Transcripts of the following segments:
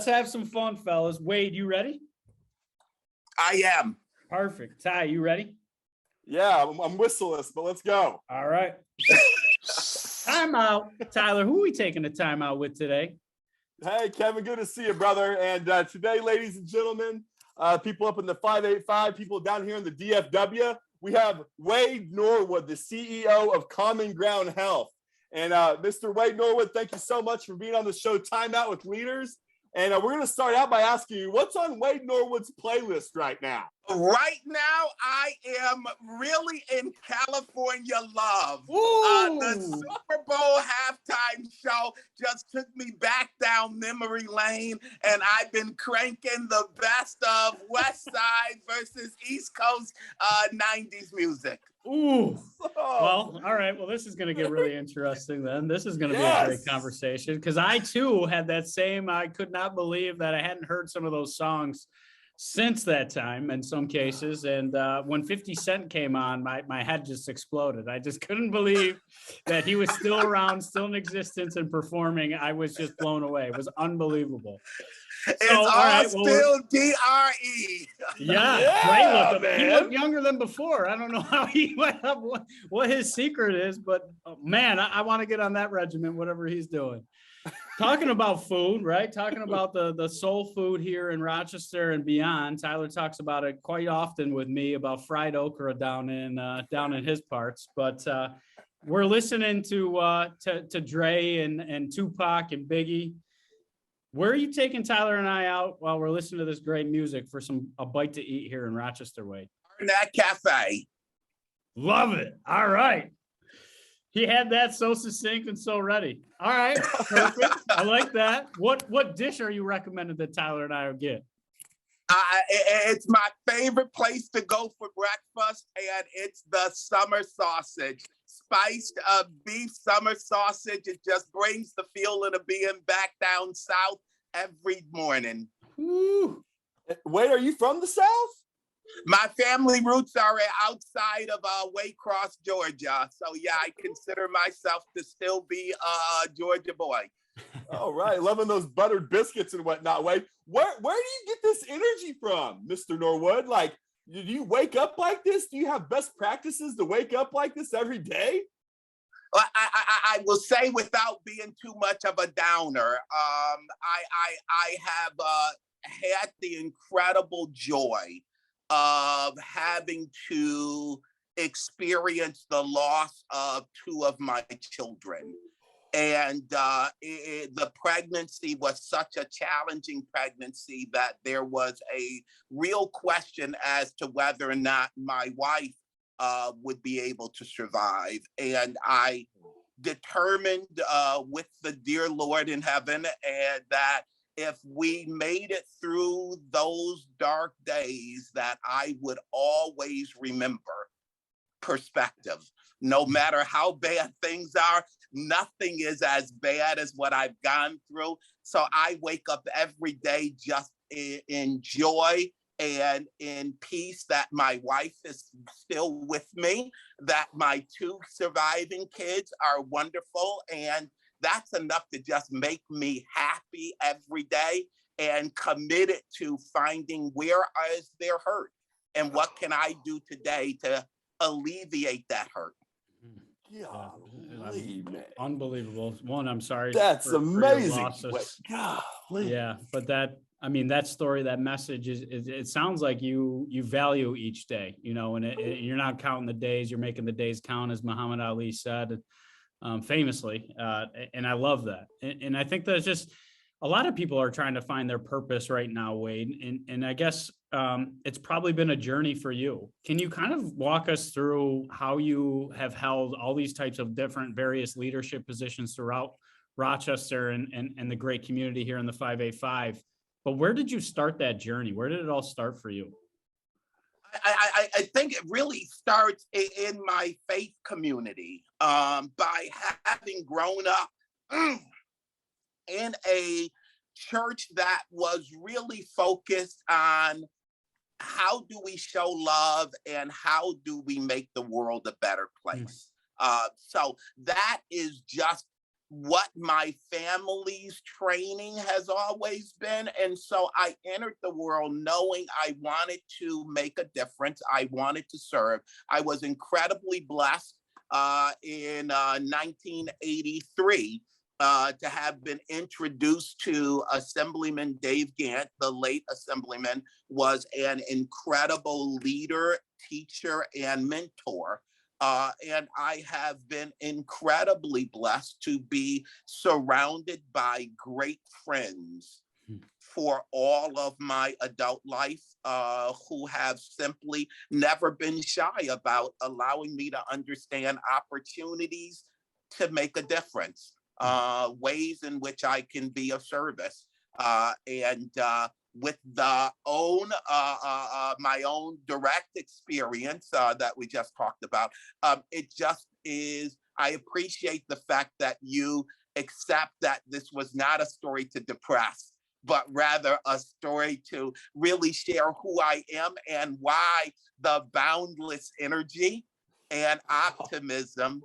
let's have some fun, fellas. Wade, you ready? I am. Perfect. Ty, you ready? Yeah, I'm whistleless, but let's go. All right. Timeout. Tyler, who are we taking a timeout with today? Hey, Kevin, good to see you, brother. And today, ladies and gentlemen, people up in the 585, people down here in the DFW, we have Wade Norwood, the CEO of Common Ground Health. And Mr. Wade Norwood, thank you so much for being on the show Timeout with Leaders. And we're going to start out by asking you, what's on Wade Norwood's playlist right now? Right now, I am really in California love. The Super Bowl halftime show just took me back down memory lane, and I've been cranking the best of West Side versus East Coast 90s music. Ooh. Well, all right. Well, this is going to get really interesting then. This is going to be a great conversation because I, too, had that same, I could not believe that I hadn't heard some of those songs since that time in some cases. And when 50 Cent came on, my head just exploded. I just couldn't believe that he was still around, still in existence and performing. I was just blown away. It was unbelievable. It's all still D.R.E. Yeah, great look. He looked younger than before. I don't know how he went up, what his secret is, but man, I want to get on that regimen, whatever he's doing. Talking about food, right? Talking about the soul food here in Rochester and beyond. Tyler talks about it quite often with me about fried okra down in his parts. But we're listening to Dre and Tupac and Biggie. Where are you taking Tyler and I out while we're listening to this great music for a bite to eat here in Rochester, Wade? That cafe. Love it. All right. He had that so succinct and so ready. All right. Perfect. I like that. What dish are you recommending that Tyler and I will get? It's my favorite place to go for breakfast, and it's the summer sausage. Spiced beef summer sausage. It just brings the feeling of being back down south every morning. Ooh. Wait, are you from the South? My family roots are outside of Waycross, Georgia. So yeah, I consider myself to still be a Georgia boy. All right, loving those buttered biscuits and whatnot. Wade, where do you get this energy from, Mr. Norwood? Like, do you wake up like this? Do you have best practices to wake up like this every day? I will say, without being too much of a downer, I have had the incredible joy of having to experience the loss of two of my children. And the pregnancy was such a challenging pregnancy that there was a real question as to whether or not my wife would be able to survive. And I determined with the dear Lord in heaven and that if we made it through those dark days, that I would always remember perspective. No matter how bad things are, nothing is as bad as what I've gone through. So I wake up every day just in joy and in peace that my wife is still with me, that my two surviving kids are wonderful. And that's enough to just make me happy every day and committed to finding where is their hurt and what can I do today to alleviate that hurt. Golly, man. Unbelievable. One, I'm sorry. That's amazing. Yeah, but that story, that message it sounds like you value each day, and you're not counting the days, you're making the days count, as Muhammad Ali said famously. And I love that. And I think that's just a lot of people are trying to find their purpose right now, Wade. And I guess it's probably been a journey for you. Can you kind of walk us through how you have held all these types of different various leadership positions throughout Rochester and the great community here in the 585? But where did you start that journey? Where did it all start for you? I think it really starts in my faith community by having grown up in a church that was really focused on how do we show love and how do we make the world a better place. So that is just what my family's training has always been. And so I entered the world knowing I wanted to make a difference. I wanted to serve. I was incredibly blessed in 1983 to have been introduced to Assemblyman Dave Gant. The late Assemblyman was an incredible leader, teacher, and mentor. And I have been incredibly blessed to be surrounded by great friends for all of my adult life, who have simply never been shy about allowing me to understand opportunities to make a difference, ways in which I can be of service. And with my own direct experience that we just talked about, it just is, I appreciate the fact that you accept that this was not a story to depress, but rather a story to really share who I am and why the boundless energy and optimism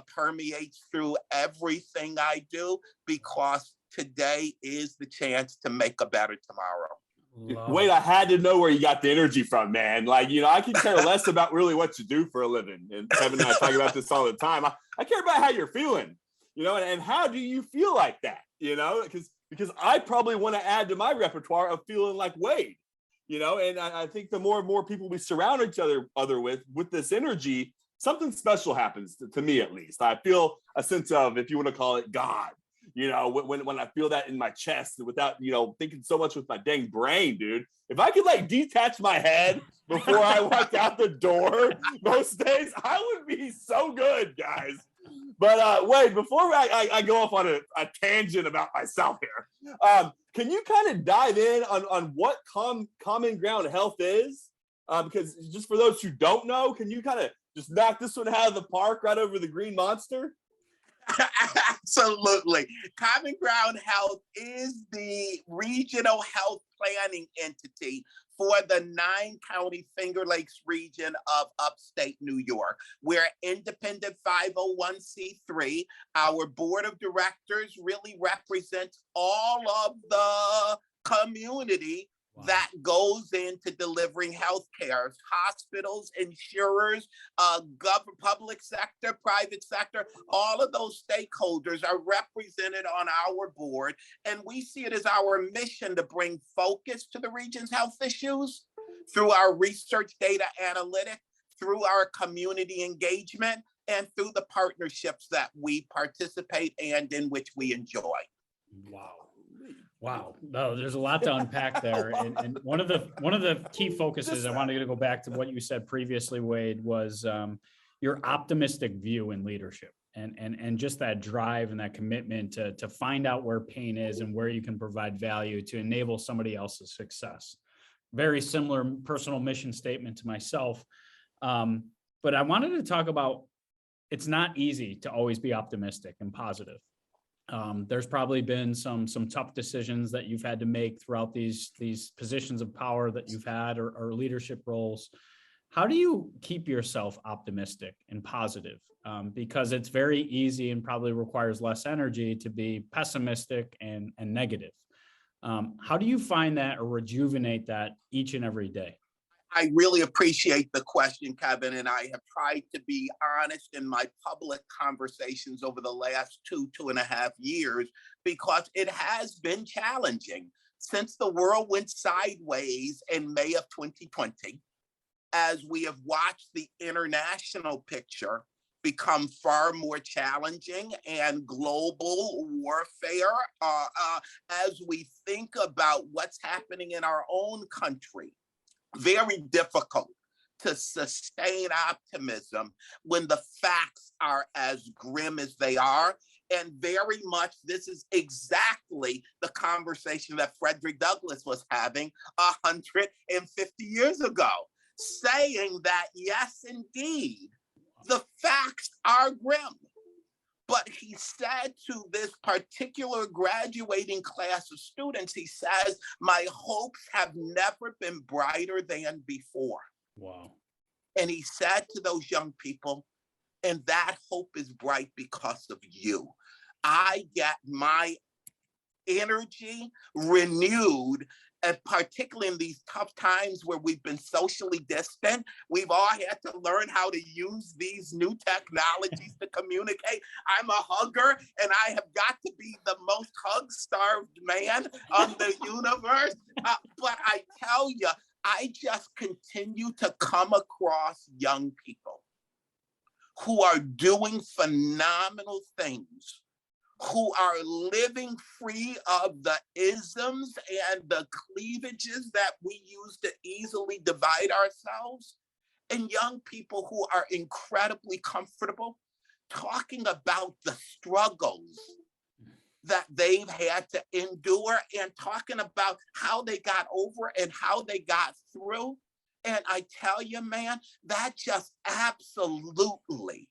permeates through everything I do, because today is the chance to make a better tomorrow. Wade, I had to know where you got the energy from, man. Like, I can care less about really what you do for a living. And Kevin and I talk about this all the time. I care about how you're feeling, and how do you feel like that, because I probably want to add to my repertoire of feeling like Wade, and I think the more and more people we surround each other with this energy, something special happens to me, at least. I feel a sense of, if you want to call it, God. When I feel that in my chest without, thinking so much with my dang brain, dude. If I could detach my head before I walked out the door most days, I would be so good, guys. But Wade, before I go off on a tangent about myself here, can you kind of dive in on what Common Ground Health is? Because just for those who don't know, can you kind of just knock this one out of the park right over the Green Monster? Absolutely. Common Ground Health is the regional health planning entity for the 9-county Finger Lakes region of upstate New York. We're an independent 501c3. Our board of directors really represents all of the community that goes into delivering health care. Hospitals, insurers, public sector, private sector, all of those stakeholders are represented on our board. And we see it as our mission to bring focus to the region's health issues through our research data analytics, through our community engagement, and through the partnerships that we participate and in which we enjoy. Wow. No, there's a lot to unpack there. And one of the key focuses, I wanted to go back to what you said previously, Wade, was your optimistic view in leadership and just that drive and that commitment to find out where pain is and where you can provide value to enable somebody else's success. Very similar personal mission statement to myself. But I wanted to talk about, it's not easy to always be optimistic and positive. There's probably been some tough decisions that you've had to make throughout these positions of power that you've had or leadership roles. How do you keep yourself optimistic and positive? Because it's very easy and probably requires less energy to be pessimistic and negative. How do you find that or rejuvenate that each and every day? I really appreciate the question, Kevin, and I have tried to be honest in my public conversations over the last 2.5 years, because it has been challenging since the world went sideways in May of 2020, as we have watched the international picture become far more challenging and global warfare, as we think about what's happening in our own country. Very difficult to sustain optimism when the facts are as grim as they are. And very much this is exactly the conversation that Frederick Douglass was having 150 years ago, saying that, yes, indeed, the facts are grim. But he said to this particular graduating class of students, he says, my hopes have never been brighter than before. Wow. And he said to those young people, And that hope is bright because of you. I get my energy renewed, and particularly in these tough times where we've been socially distant. We've all had to learn how to use these new technologies to communicate. I'm a hugger, and I have got to be the most hug-starved man on the universe. But I tell you, I just continue to come across young people who are doing phenomenal things, who are living free of the isms and the cleavages that we use to easily divide ourselves, and young people who are incredibly comfortable talking about the struggles that they've had to endure and talking about how they got over and how they got through. And I tell you, man, that just absolutely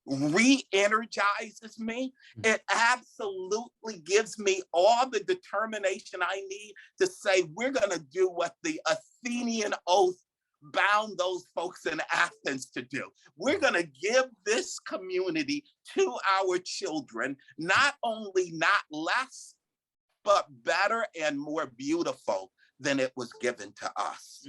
re-energizes me. It absolutely gives me all the determination I need to say, we're going to do what the Athenian oath bound those folks in Athens to do. We're going to give this community to our children, not only not less, but better and more beautiful than it was given to us.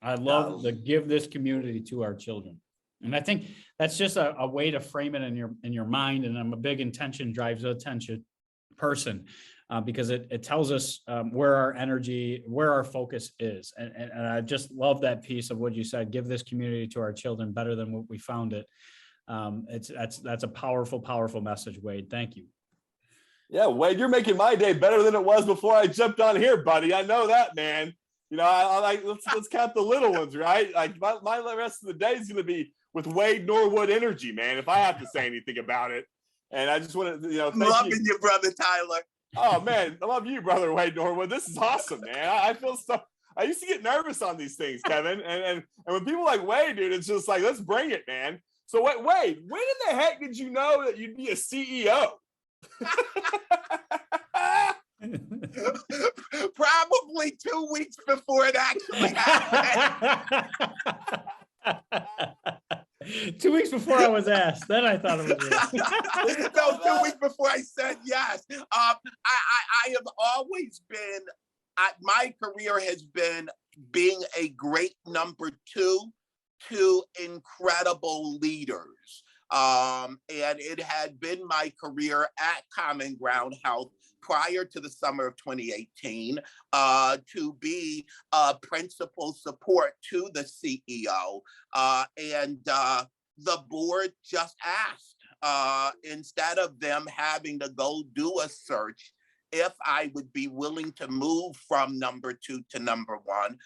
I love the give this community to our children. And I think that's just a way to frame it in your mind. And I'm a big intention drives attention person, because it tells us where our energy, where our focus is. And I just love that piece of what you said, give this community to our children better than what we found it. That's a powerful, powerful message, Wade. Thank you. Yeah, Wade, you're making my day better than it was before I jumped on here, buddy. I know that, man. You know, I like let's count the little ones, right? Like my rest of the day is going to be with Wade Norwood energy, man, if I have to say anything about it. And I just want to, thank loving you, brother Tyler. Oh, man, I love you, brother Wade Norwood. This is awesome, man. I feel so. I used to get nervous on these things, Kevin. And when people like Wade, dude, it's just like, let's bring it, man. So Wade, when in the heck did you know that you'd be a CEO? Probably 2 weeks before it actually happened. 2 weeks before I was asked, then I thought it was real. No, 2 weeks before I said yes. I have always been, my career has been being a great number two to incredible leaders. And it had been my career at Common Ground Health prior to the summer of 2018 to be principal support to the CEO. And the board just asked, instead of them having to go do a search, if I would be willing to move from number two to number one.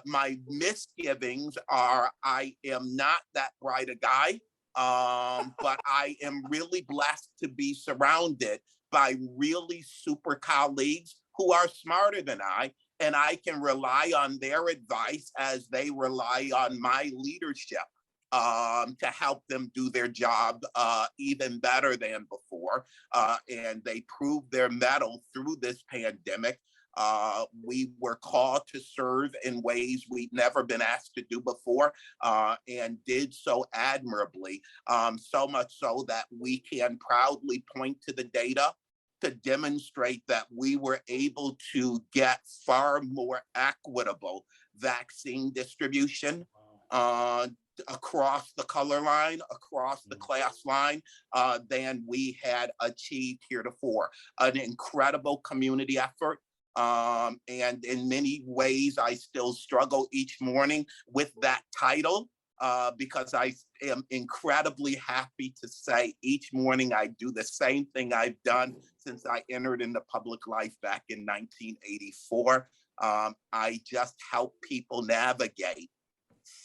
My misgivings are I am not that bright a guy, but I am really blessed to be surrounded by really super colleagues who are smarter than I, and I can rely on their advice as they rely on my leadership to help them do their job even better than before. And they proved their mettle through this pandemic. We were called to serve in ways we'd never been asked to do before, and did so admirably, so much so that we can proudly point to the data to demonstrate that we were able to get far more equitable vaccine distribution across the color line, across the class line, than we had achieved heretofore. An incredible community effort. And in many ways, I still struggle each morning with that title because I am incredibly happy to say each morning I do the same thing I've done since I entered into public life back in 1984. I just help people navigate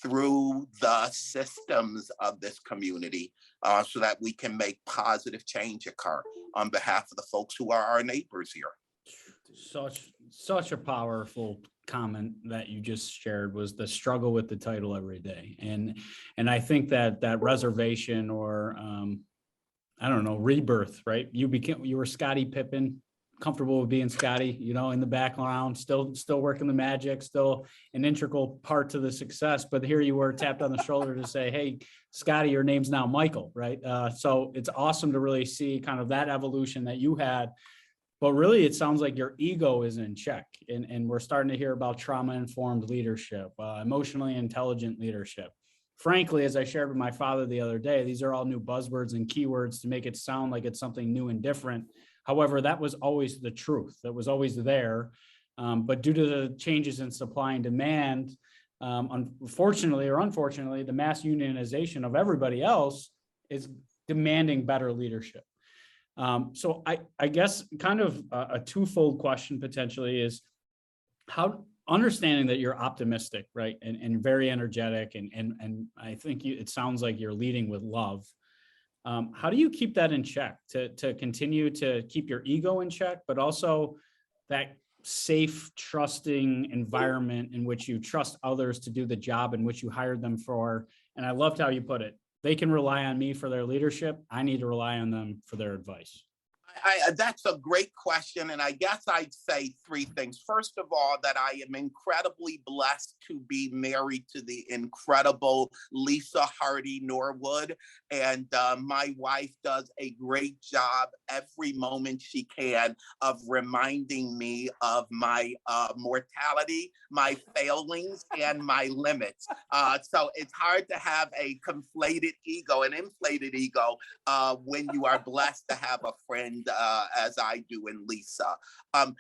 through the systems of this community so that we can make positive change occur on behalf of the folks who are our neighbors here. Such a powerful comment that you just shared was the struggle with the title every day. And I think that reservation or I don't know, rebirth, right? You were Scottie Pippen comfortable with being Scotty, you know, in the background, still working the magic, still an integral part to the success. But here you were tapped on the shoulder to say, hey, Scotty, your name's now Michael, right? So it's awesome to really see kind of that evolution that you had. But really, it sounds like your ego is in check. And we're starting to hear about trauma-informed leadership, emotionally intelligent leadership. Frankly, as I shared with my father the other day, these are all new buzzwords and keywords to make it sound like it's something new and different. However, that was always the truth. That was always there. But due to the changes in supply and demand, unfortunately or unfortunately, the mass unionization of everybody else is demanding better leadership. So I guess kind of a twofold question potentially is how understanding that you're optimistic, right? And very energetic. And I think it sounds like you're leading with love. How do you keep that in check to continue to keep your ego in check, but also that safe, trusting environment in which you trust others to do the job in which you hired them for? And I loved how you put it. They can rely on me for their leadership. I need to rely on them for their advice. That's a great question. And I guess I'd say three things. First of all, that I am incredibly blessed to be married to the incredible Lisa Hardy Norwood. And my wife does a great job every moment she can of reminding me of my mortality, my failings, and my limits. So it's hard to have a conflated ego, an inflated ego, when you are blessed to have a friend as I do in Lisa.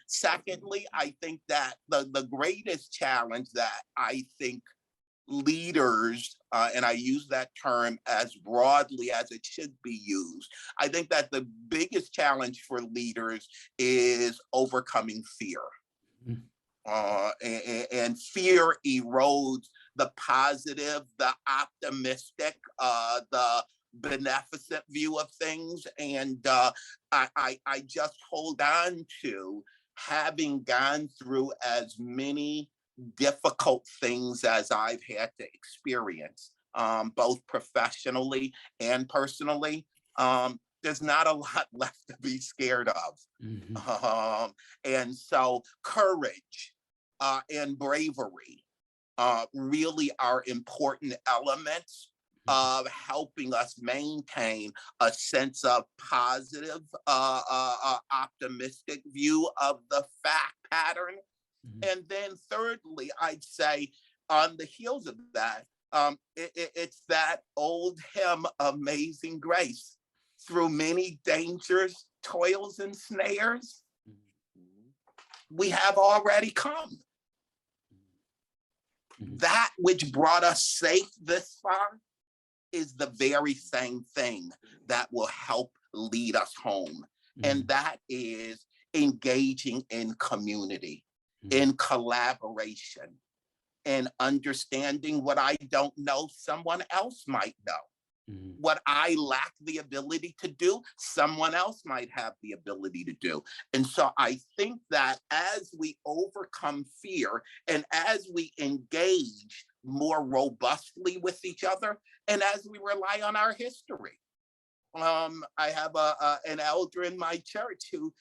Secondly, I think that the greatest challenge that I think leaders, and I use that term as broadly as it should be used, I think that the biggest challenge for leaders is overcoming fear. And fear erodes the positive, the optimistic, the beneficent view of things. And I just hold on to having gone through as many difficult things as I've had to experience, both professionally and personally. There's not a lot left to be scared of. And so courage and bravery really are important elements of helping us maintain a sense of positive, optimistic view of the fact pattern. And then thirdly, I'd say on the heels of that, it's that old hymn, Amazing Grace. Through many dangers, toils, and snares, we have already come. That which brought us safe this far is the very same thing that will help lead us home. And that is engaging in community, in collaboration, and understanding what I don't know, someone else might know. What I lack the ability to do, someone else might have the ability to do. And so I think that as we overcome fear and as we engage more robustly with each other, and as we rely on our history. I have an elder in my church whose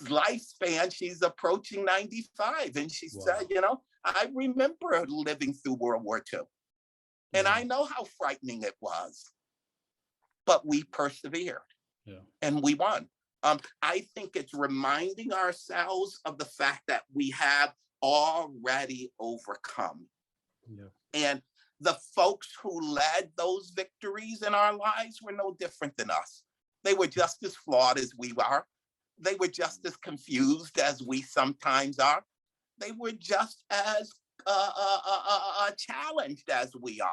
lifespan, she's approaching 95. And she said, you know, I remember living through World War II. And I know how frightening it was. But we persevered and we won. I think it's reminding ourselves of the fact that we have already overcome. And the folks who led those victories in our lives were no different than us. They were just as flawed as we are. They were just as confused as we sometimes are. They were just as challenged as we are.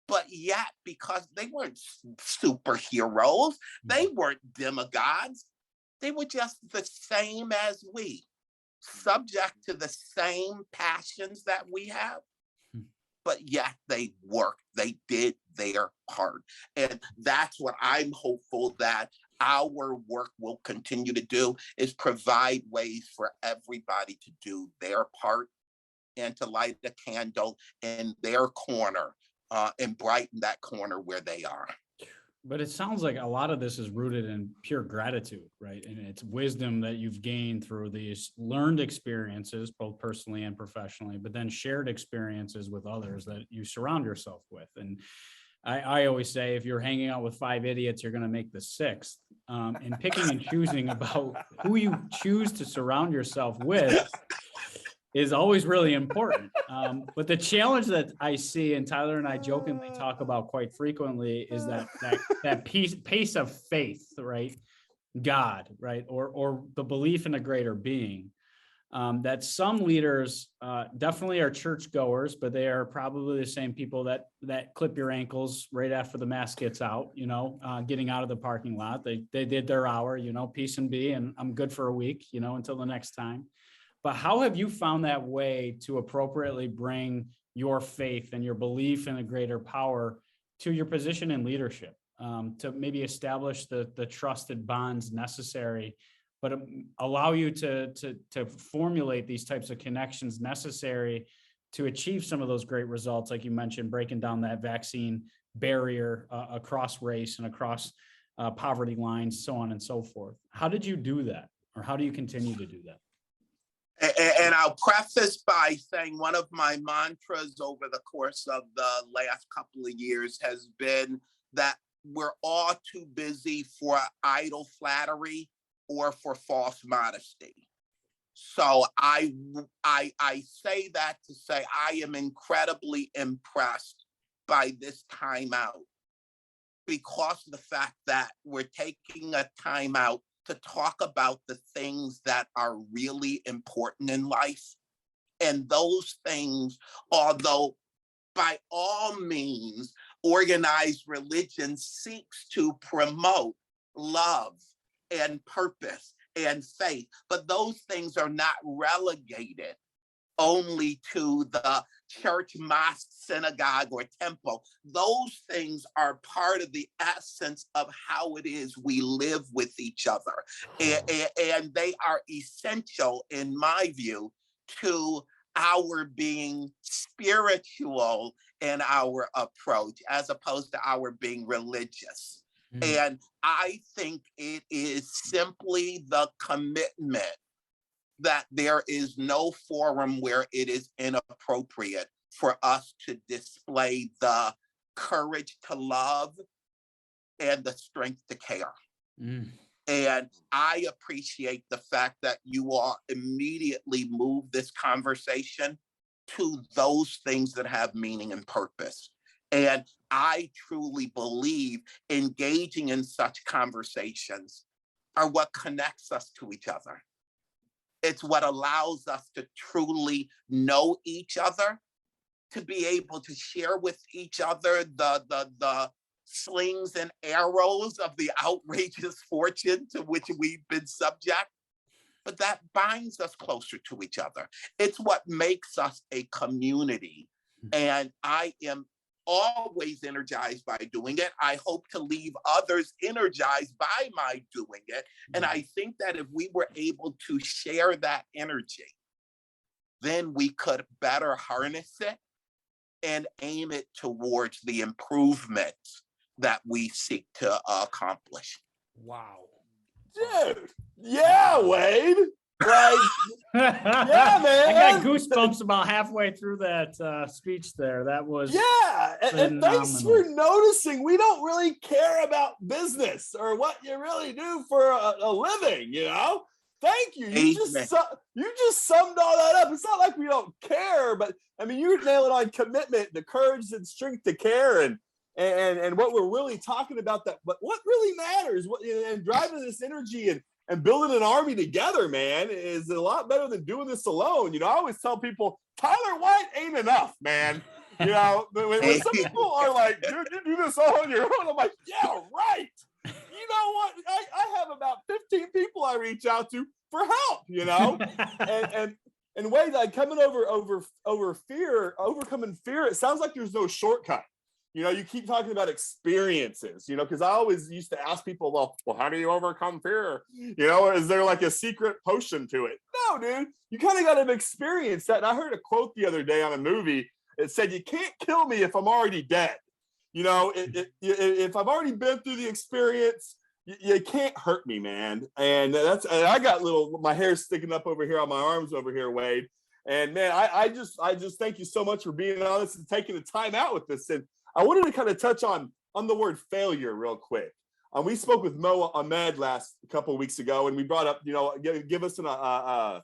But yet, because they weren't superheroes, they weren't demigods, they were just the same as we, subject to the same passions that we have. But yet they worked, they did their part. And that's what I'm hopeful that our work will continue to do, is provide ways for everybody to do their part and to light a candle in their corner and brighten that corner where they are. But it sounds like a lot of this is rooted in pure gratitude, right? And it's wisdom that you've gained through these learned experiences, both personally and professionally, but then shared experiences with others that you surround yourself with. And I always say, if you're hanging out with 5 idiots, you're going to make the 6th. And picking and choosing about who you choose to surround yourself with is always really important. But the challenge that I see, and Tyler and I jokingly talk about quite frequently, is that pace of faith, right? God, right? Or the belief in a greater being. That some leaders definitely are churchgoers, but they are probably the same people that clip your ankles right after the mass gets out, getting out of the parking lot. They did their hour, peace and be, and I'm good for a week, until the next time. But how have you found that way to appropriately bring your faith and your belief in a greater power to your position in leadership, to maybe establish the trusted bonds necessary, but allow you to formulate these types of connections necessary to achieve some of those great results, like you mentioned, breaking down that vaccine barrier across race and across poverty lines, so on and so forth. How did you do that? Or how do you continue to do that? And I'll preface by saying one of my mantras over the course of the last couple of years has been that we're all too busy for idle flattery or for false modesty. So I say that to say I am incredibly impressed by this timeout because of the fact that we're taking a timeout to talk about the things that are really important in life. And those things, although by all means, organized religion seeks to promote love and purpose and faith, but those things are not relegated only to the church, mosque, synagogue, or temple. Those things are part of the essence of how it is we live with each other. And they are essential, in my view, to our being spiritual in our approach, as opposed to our being religious. And I think it is simply the commitment that there is no forum where it is inappropriate for us to display the courage to love and the strength to care. And I appreciate the fact that you all immediately move this conversation to those things that have meaning and purpose. And I truly believe engaging in such conversations are what connects us to each other. It's what allows us to truly know each other, to be able to share with each other the slings and arrows of the outrageous fortune to which we've been subject. But that binds us closer to each other. It's what makes us a community. And I am always energized by doing it. I hope to leave others energized by my doing it. And I think that if we were able to share that energy, then we could better harness it and aim it towards the improvement that we seek to accomplish. Wow. Dude. Yeah, Wade. Like, yeah, man. I got goosebumps about halfway through that speech there. That was and thanks for noticing. We don't really care about business or what you really do for a living, Thank you. You just summed all that up. It's not like we don't care, but I mean, you're nailing on commitment, the courage and strength to care, and what we're really talking about. That, but what really matters, and driving this energy and building an army together, man, is a lot better than doing this alone. I always tell people, Tyler White ain't enough, man. When some people are like, dude, you do this all on your own, I'm like, yeah, right. You know what? I have about 15 people I reach out to for help, and Wade, like coming over fear, overcoming fear, it sounds like there's no shortcut. You keep talking about experiences, because I always used to ask people, well, how do you overcome fear? Is there like a secret potion to it? No, dude, you kind of got to experience that. And I heard a quote the other day on a movie. It said, you can't kill me if I'm already dead. You know, if I've already been through the experience, you can't hurt me, man. And I got my hair sticking up over here on my arms over here, Wade. And man, I just thank you so much for being honest and taking the time out with this. And I wanted to kind of touch on the word failure real quick. We spoke with Mo Ahmed a couple of weeks ago, and we brought up, you know, give us an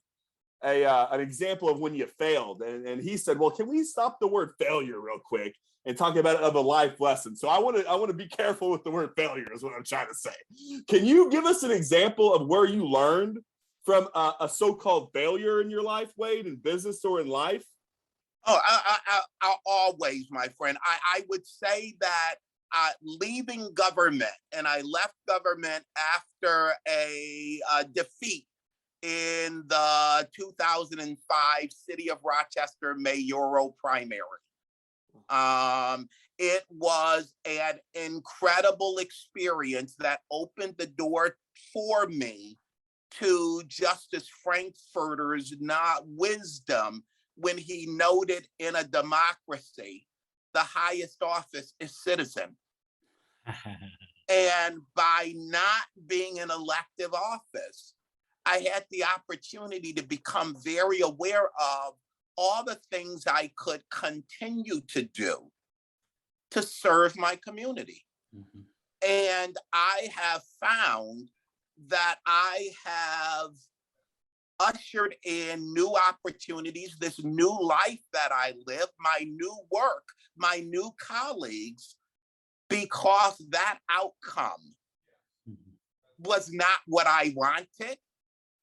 example of when you failed. And he said, well, can we stop the word failure real quick and talk about it of a life lesson? So I want to be careful with the word failure is what I'm trying to say. Can you give us an example of where you learned from a so-called failure in your life, Wade, in business or in life? Oh, I always, my friend. I would say that leaving government, and I left government after a defeat in the 2005 City of Rochester mayoral primary. It was an incredible experience that opened the door for me to Justice Frankfurter's wisdom when he noted in a democracy, the highest office is citizen. And by not being an elective office, I had the opportunity to become very aware of all the things I could continue to do to serve my community. Mm-hmm. And I have found that I have ushered in new opportunities, this new life that I live, my new work, my new colleagues, because that outcome was not what I wanted,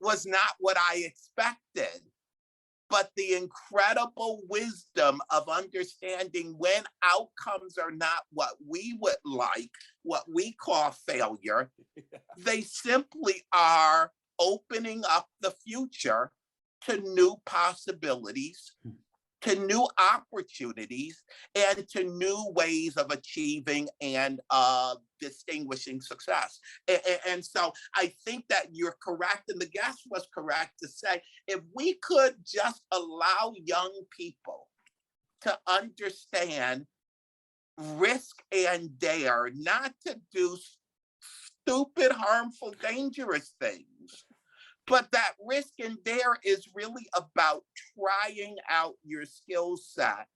was not what I expected, but the incredible wisdom of understanding when outcomes are not what we would like, what we call failure, they simply are opening up the future to new possibilities, to new opportunities, and to new ways of achieving and distinguishing success. And so I think that you're correct, and the guest was correct to say, if we could just allow young people to understand risk and dare, not to do stupid, harmful, dangerous things, but that risk and dare is really about trying out your skill set,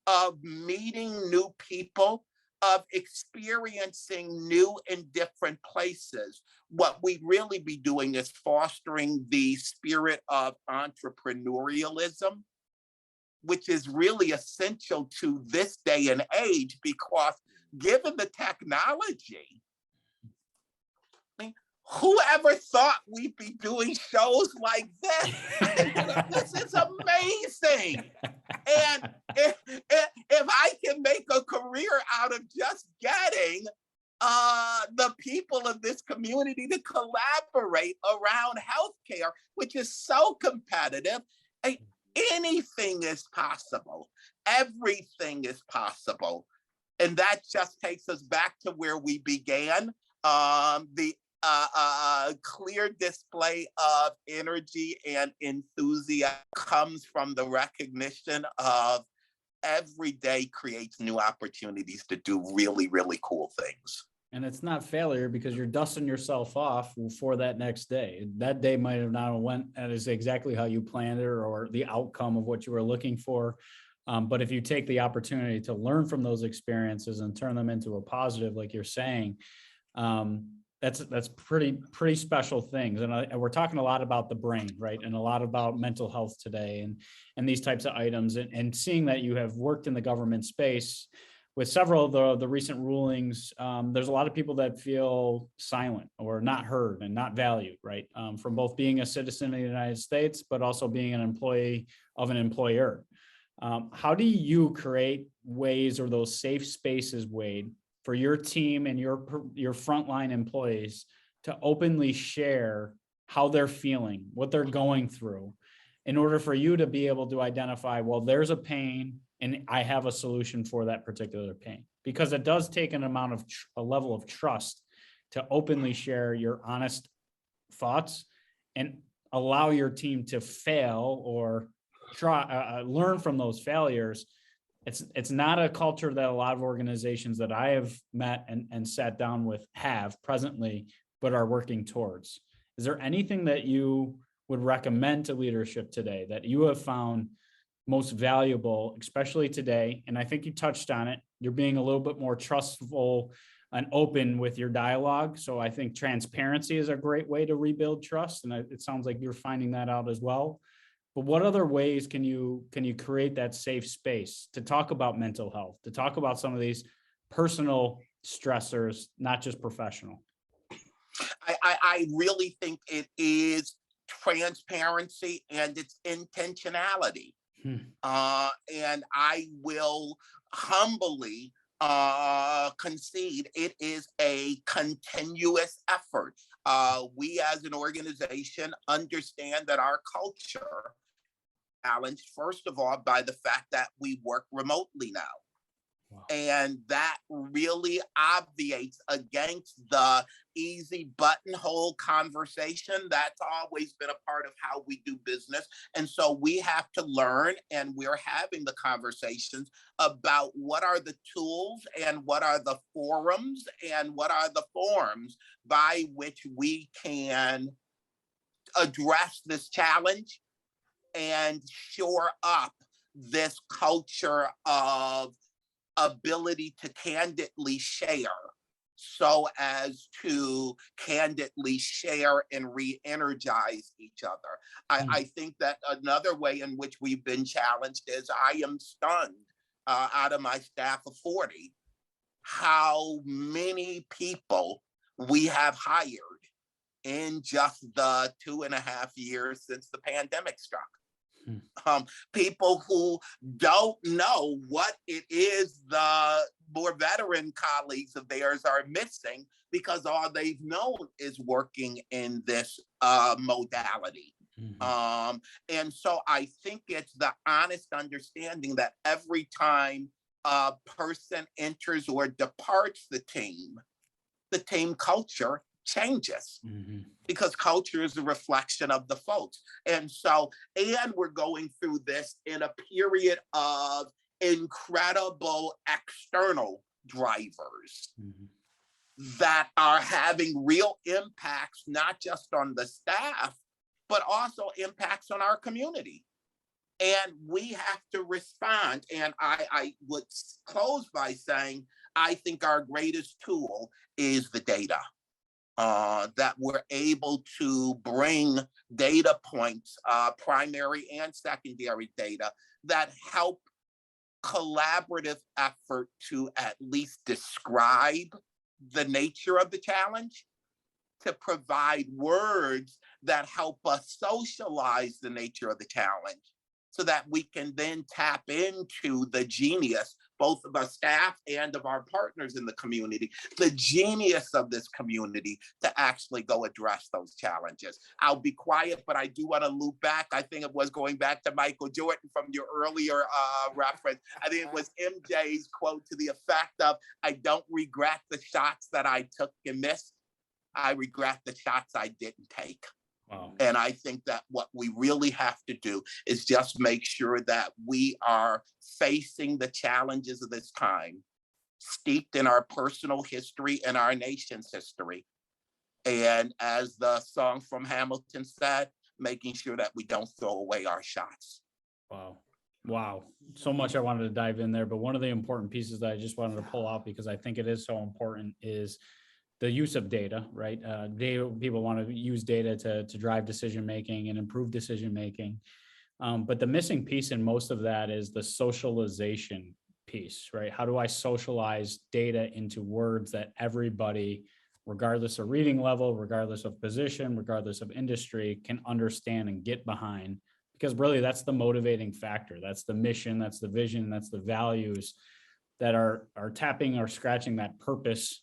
of meeting new people, of experiencing new and different places. What we really be doing is fostering the spirit of entrepreneurialism, which is really essential to this day and age, because given the technology, whoever thought we'd be doing shows like this? This is amazing. And if I can make a career out of just getting the people of this community to collaborate around healthcare, which is so competitive, anything is possible. Everything is possible. And that just takes us back to where we began. The clear display of energy and enthusiasm comes from the recognition of every day creates new opportunities to do really, really cool things. And it's not failure because you're dusting yourself off for that next day. That day might have not went as exactly how you planned it or the outcome of what you were looking for. But if you take the opportunity to learn from those experiences and turn them into a positive, like you're saying, that's pretty special things. And we're talking a lot about the brain, right? And a lot about mental health today and these types of items, and seeing that you have worked in the government space with several of the recent rulings. There's a lot of people that feel silent or not heard and not valued, right? From both being a citizen of the United States, but also being an employee of an employer. How do you create ways or those safe spaces, Wade, for your team and your frontline employees to openly share how they're feeling, what they're going through, in order for you to be able to identify, well, there's a pain and I have a solution for that particular pain? Because it does take a level of trust to openly share your honest thoughts and allow your team to fail or learn from those failures it's not a culture that a lot of organizations that I have met and sat down with have presently, but are working towards. Is there anything that you would recommend to leadership today that you have found most valuable, especially today? And I think you touched on it. You're being a little bit more trustful and open with your dialogue. So I think transparency is a great way to rebuild trust. And it sounds like you're finding that out as well. But what other ways can you create that safe space to talk about mental health, to talk about some of these personal stressors, not just professional? I really think it is transparency and it's intentionality. And I will humbly concede it is a continuous effort. We as an organization understand that our culture challenged, first of all, by the fact that we work remotely now. Wow. And that really obviates against the easy buttonhole conversation that's always been a part of how we do business. And so we have to learn, and we're having the conversations about what are the tools and what are the forums and what are the forms by which we can address this challenge and shore up this culture of ability to candidly share, so as to candidly share and re-energize each other. I think that another way in which we've been challenged is I am stunned out of my staff of 40, how many people we have hired in just the 2.5 years since the pandemic struck. People who don't know what it is the more veteran colleagues of theirs are missing, because all they've known is working in this modality. And so I think it's the honest understanding that every time a person enters or departs the team culture changes, because culture is a reflection of the folks. And so, and we're going through this in a period of incredible external drivers that are having real impacts, not just on the staff, but also impacts on our community. And we have to respond. And I would close by saying, I think our greatest tool is the data. That we're able to bring data points, primary and secondary data, that help collaborative effort to at least describe the nature of the challenge, to provide words that help us socialize the nature of the challenge, so that we can then tap into the genius, both of our staff and of our partners in the community, the genius of this community to actually go address those challenges. I'll be quiet, but I do want to loop back. I think it was going back to Michael Jordan from your earlier reference. I think it was MJ's quote to the effect of, I don't regret the shots that I took and missed. I regret the shots I didn't take. Wow. And I think that what we really have to do is just make sure that we are facing the challenges of this time, steeped in our personal history and our nation's history. And as the song from Hamilton said, making sure that we don't throw away our shots. Wow. So much I wanted to dive in there, but one of the important pieces that I just wanted to pull out, because I think it is so important, is the use of data, right? People want to use data to drive decision-making and improve decision-making. But the missing piece in most of that is the socialization piece, right? How do I socialize data into words that everybody, regardless of reading level, regardless of position, regardless of industry, can understand and get behind? Because really that's the motivating factor. That's the mission, that's the vision, that's the values that are tapping or scratching that purpose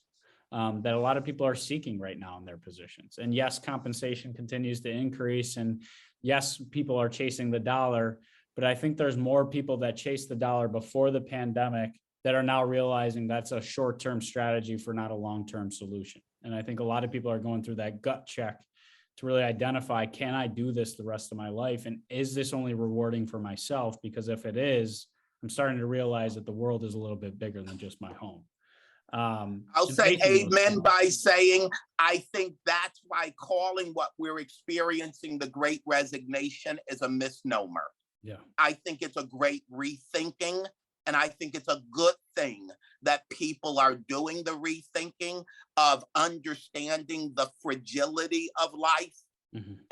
that a lot of people are seeking right now in their positions. And yes, compensation continues to increase, and yes, people are chasing the dollar, but I think there's more people that chased the dollar before the pandemic that are now realizing that's a short-term strategy for not a long-term solution. And I think a lot of people are going through that gut check to really identify, can I do this the rest of my life? And is this only rewarding for myself? Because if it is, I'm starting to realize that the world is a little bit bigger than just my home. I'll and say making those amen by connections. saying, I think that's why calling what we're experiencing the great resignation is a misnomer. Yeah. I think it's a great rethinking. And I think it's a good thing that people are doing the rethinking of understanding the fragility of life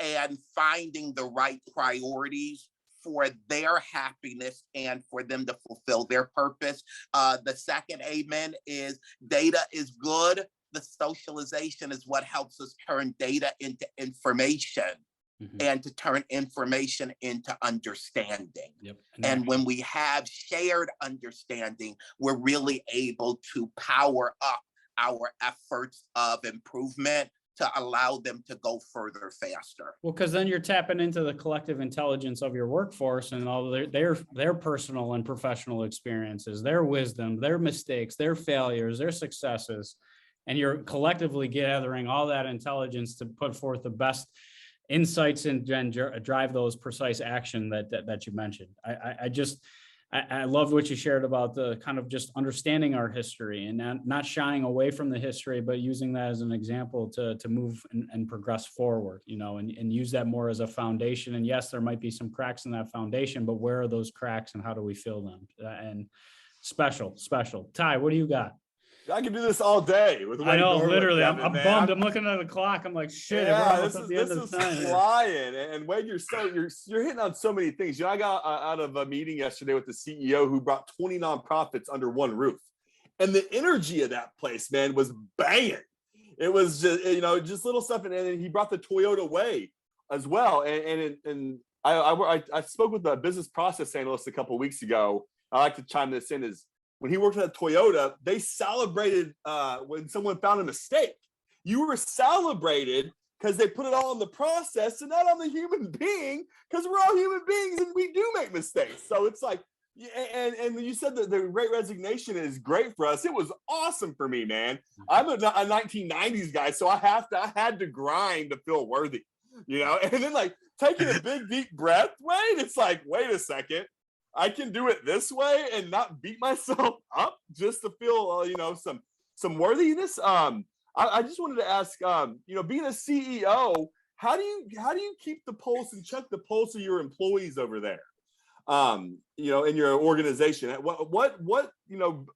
and finding the right priorities for their happiness and for them to fulfill their purpose. The second amen is data is good. The socialization is what helps us turn data into information. And to turn information into understanding. Yep. And when we have shared understanding, we're really able to power up our efforts of improvement to allow them to go further faster. Well, because then you're tapping into the collective intelligence of your workforce and all their personal and professional experiences, their wisdom, their mistakes, their failures, their successes, and you're collectively gathering all that intelligence to put forth the best insights and drive those precise action that you mentioned. I love what you shared about the kind of just understanding our history and not shying away from the history, but using that as an example to move and progress forward, and use that more as a foundation. And yes, there might be some cracks in that foundation, but where are those cracks and how do we fill them? And special. Ty, what do you got? I can do this all day with Wade I know, Norwood, literally. Kevin, I'm man. bummed. I'm looking at the clock. I'm like, shit. Yeah, We're this almost at the end of is the time here. flying. And Wade, you're hitting on so many things. I got out of a meeting yesterday with the CEO who brought 20 nonprofits under one roof, and the energy of that place, man, was banging. It was just just little stuff, and then he brought the Toyota way as well. And I spoke with a business process analyst a couple of weeks ago. I like to chime this in is, when he worked at Toyota, they celebrated when someone found a mistake. You were celebrated because they put it all in the process and not on the human being, because we're all human beings and we do make mistakes. So it's like, and you said that the great resignation is great for us. It was awesome for me, man. I'm a 1990s guy, so I had to grind to feel worthy, and then like taking a big, deep breath, it's like, wait a second. I can do it this way and not beat myself up just to feel, some worthiness. I just wanted to ask, being a CEO, how do you keep the pulse and check the pulse of your employees over there? In your organization, what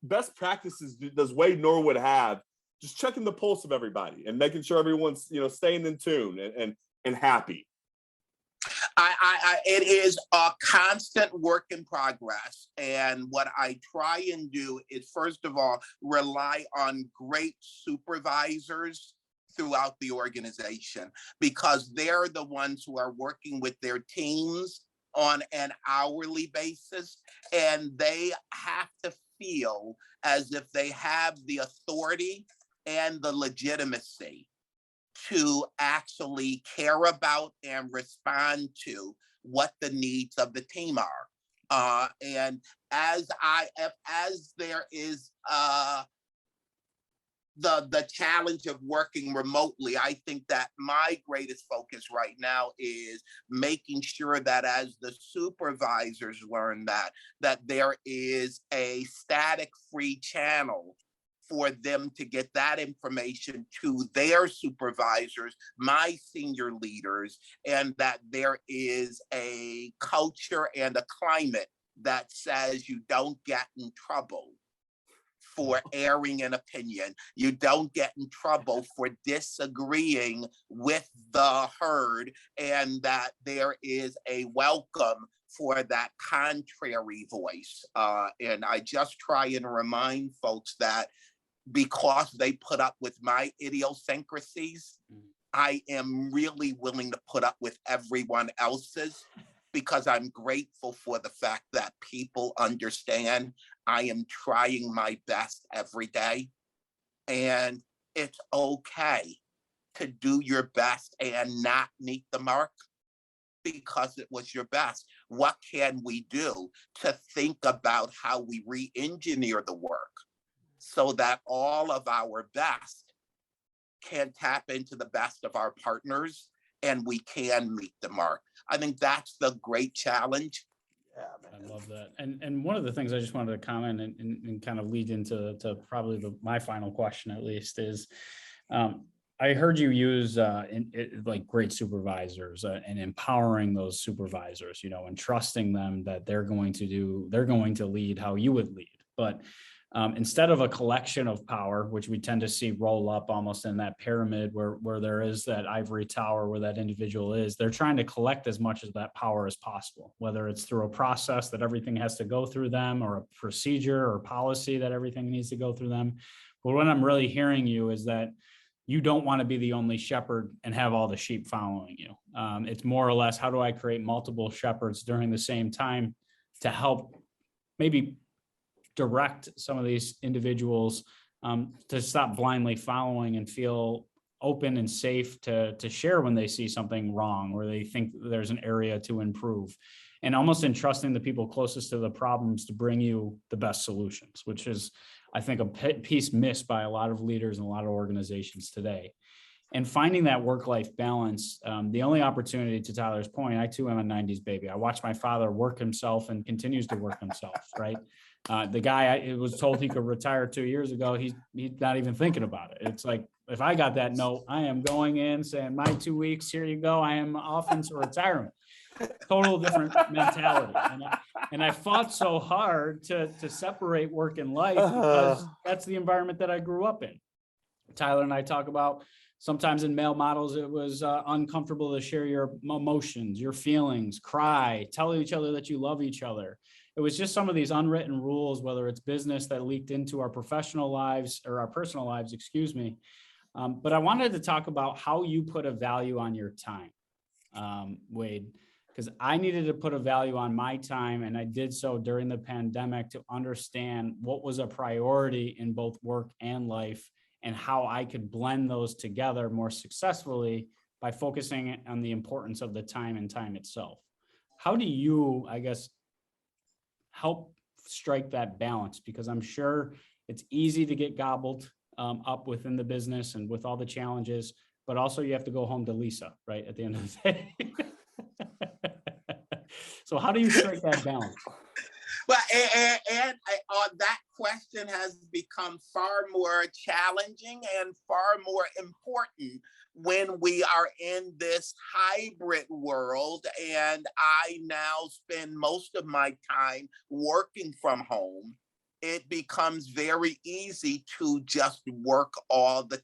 best practices does Wade Norwood have? Just checking the pulse of everybody and making sure everyone's staying in tune and happy. It is a constant work in progress. And what I try and do is, first of all, rely on great supervisors throughout the organization, because they're the ones who are working with their teams on an hourly basis. And they have to feel as if they have the authority and the legitimacy to actually care about and respond to what the needs of the team are. And as there is the challenge of working remotely, I think that my greatest focus right now is making sure that as the supervisors learn that there is a static-free channel for them to get that information to their supervisors, my senior leaders, and that there is a culture and a climate that says you don't get in trouble for airing an opinion. You don't get in trouble for disagreeing with the herd, and that there is a welcome for that contrary voice. And I just try and remind folks that because they put up with my idiosyncrasies, I am really willing to put up with everyone else's, because I'm grateful for the fact that people understand I am trying my best every day. And it's okay to do your best and not meet the mark because it was your best. What can we do to think about how we re-engineer the work so that all of our best can tap into the best of our partners and we can meet the mark? I think that's the great challenge. Yeah, man. I love that. And one of the things I just wanted to comment and kind of lead into probably my final question, at least, is I heard you use like great supervisors and empowering those supervisors, you know, and trusting them that they're going to lead how you would lead. But instead of a collection of power, which we tend to see roll up almost in that pyramid where there is that ivory tower where that individual is, they're trying to collect as much of that power as possible, whether it's through a process that everything has to go through them or a procedure or policy that everything needs to go through them. But what I'm really hearing you is that you don't want to be the only shepherd and have all the sheep following you. It's more or less, how do I create multiple shepherds during the same time to help maybe direct some of these individuals to stop blindly following and feel open and safe to share when they see something wrong or they think there's an area to improve, and almost entrusting the people closest to the problems to bring you the best solutions, which is, I think, a piece missed by a lot of leaders and a lot of organizations today. And finding that work-life balance, the only opportunity, to Tyler's point, I too am a 90s baby. I watched my father work himself and continues to work himself, right? The guy I was told he could retire 2 years ago, he's not even thinking about it. It's like, if I got that note, I am going in saying, my 2 weeks, here you go. I am off into retirement. Total different mentality. And I fought so hard to separate work and life because that's the environment that I grew up in. Tyler and I talk about, sometimes in male models, it was uncomfortable to share your emotions, your feelings, cry, tell each other that you love each other. It was just some of these unwritten rules, whether it's business that leaked into our professional lives or our personal lives, excuse me. But I wanted to talk about how you put a value on your time, Wade, because I needed to put a value on my time. And I did so during the pandemic to understand what was a priority in both work and life, and how I could blend those together more successfully by focusing on the importance of the time and time itself. How do you, I guess, help strike that balance? Because I'm sure it's easy to get gobbled up within the business and with all the challenges, but also you have to go home to Lisa, right, at the end of the day. So how do you strike that balance? Well, and that question has become far more challenging and far more important when we are in this hybrid world. And I now spend most of my time working from home. It becomes very easy to just work all the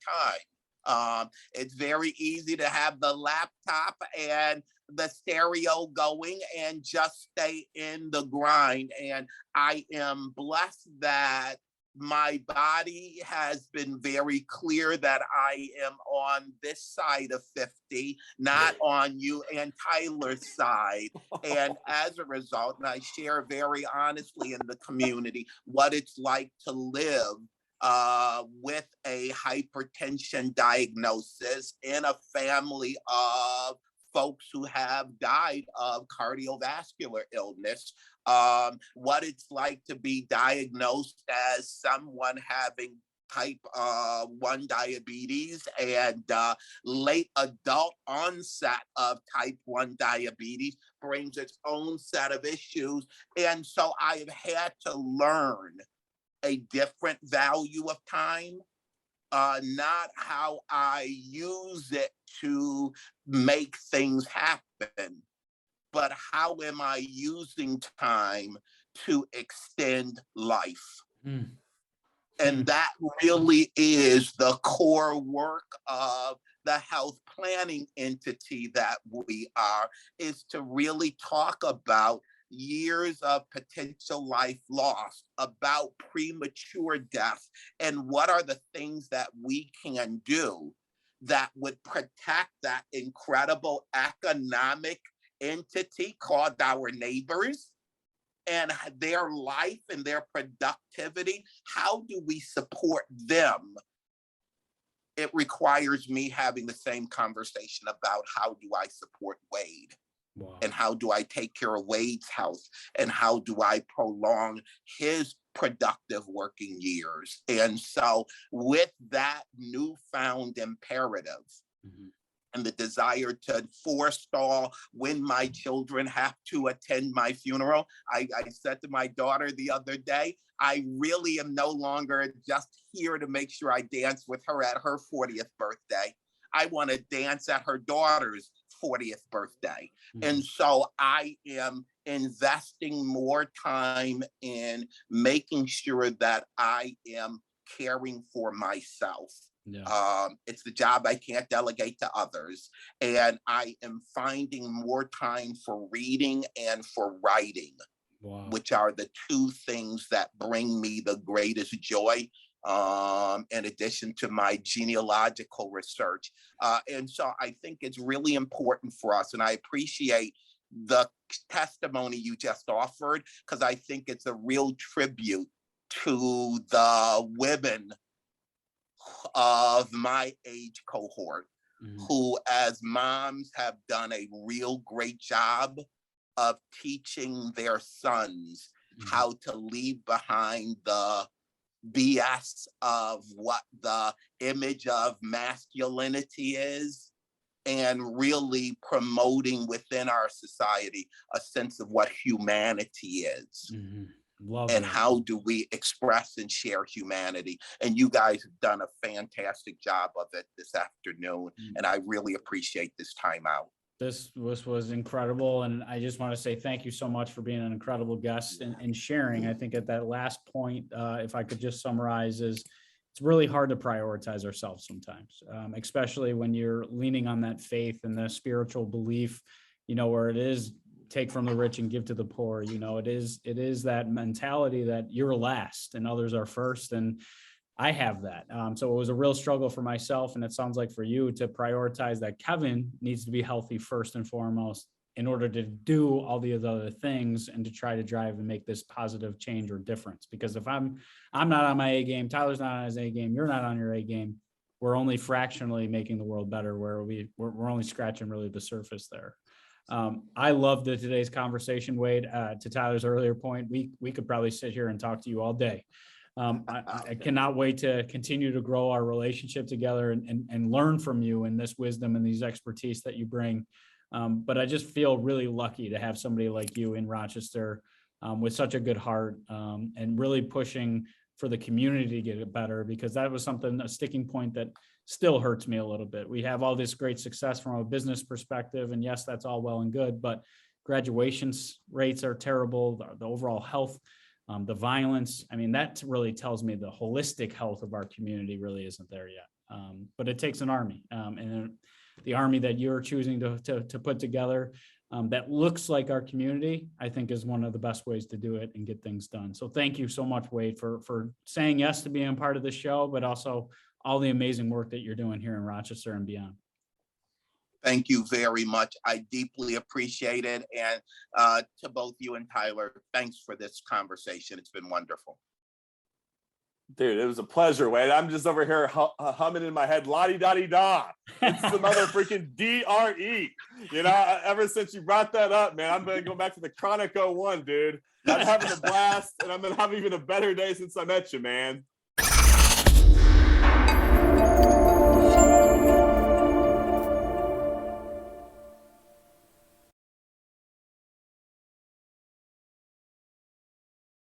time. It's very easy to have the laptop and the stereo going and just stay in the grind. And I am blessed that my body has been very clear that I am on this side of 50, not on you and Tyler's side. And as a result, and I share very honestly in the community what it's like to live with a hypertension diagnosis in a family of folks who have died of cardiovascular illness, what it's like to be diagnosed as someone having type 1 diabetes and late adult onset of type 1 diabetes brings its own set of issues. And so I've had to learn a different value of time, not how I use it to make things happen, but how am I using time to extend life? And that really is the core work of the health planning entity that we are, is to really talk about years of potential life lost, about premature death, and what are the things that we can do that would protect that incredible economic entity called our neighbors and their life and their productivity. How do we support them? It requires me having the same conversation about how do I support Wade? Wow. And how do I take care of Wade's health? And how do I prolong his productive working years? And so with that newfound imperative, and the desire to forestall when my children have to attend my funeral. I said to my daughter the other day, I really am no longer just here to make sure I dance with her at her 40th birthday. I want to dance at her daughter's 40th birthday. And so I am investing more time in making sure that I am caring for myself. Yeah. It's the job I can't delegate to others. And I am finding more time for reading and for writing, Wow. which are the two things that bring me the greatest joy, in addition to my genealogical research. And so I think it's really important for us, and I appreciate the testimony you just offered, because I think it's a real tribute to the women of my age cohort who, as moms, have done a real great job of teaching their sons how to leave behind the BS of what the image of masculinity is, and really promoting within our society a sense of what humanity is. Love and it. How do we express and share humanity? And you guys have done a fantastic job of it this afternoon, and I really appreciate this time out. This was incredible, and I just want to say thank you so much for being an incredible guest and sharing. I think at that last point, if I could just summarize, is it's really hard to prioritize ourselves sometimes, especially when you're leaning on that faith and the spiritual belief, where it is take from the rich and give to the poor. It is that mentality that you're last and others are first. And I have that. So it was a real struggle for myself, and it sounds like for you, to prioritize that Kevin needs to be healthy first and foremost in order to do all the other things and to try to drive and make this positive change or difference. Because if I'm not on my A game, Tyler's not on his A game, you're not on your A game, we're only fractionally making the world better, where we're only scratching really the surface there. I loved today's conversation, Wade. To Tyler's earlier point, we could probably sit here and talk to you all day. I cannot wait to continue to grow our relationship together and learn from you and this wisdom and these expertise that you bring. But I just feel really lucky to have somebody like you in Rochester with such a good heart and really pushing for the community to get it better, because that was a sticking point that still hurts me a little bit. We have all this great success from a business perspective, and yes, that's all well and good, but graduations rates are terrible. The overall health, the violence, that really tells me the holistic health of our community really isn't there yet. But it takes an army, and the army that you're choosing to put together that looks like our community, I think is one of the best ways to do it and get things done. So thank you so much, Wade, for saying yes to being a part of the show, but also all the amazing work that you're doing here in Rochester and beyond. Thank you very much. I deeply appreciate it. And to both you and Tyler, thanks for this conversation. It's been wonderful. Dude, it was a pleasure, Wade. I'm just over here humming in my head, la-di-da-di-da. It's the mother freaking D-R-E. Ever since you brought that up, man, I'm going to go back to the Chronic 01, dude. I'm having a blast, and I'm going to have even a better day since I met you, man.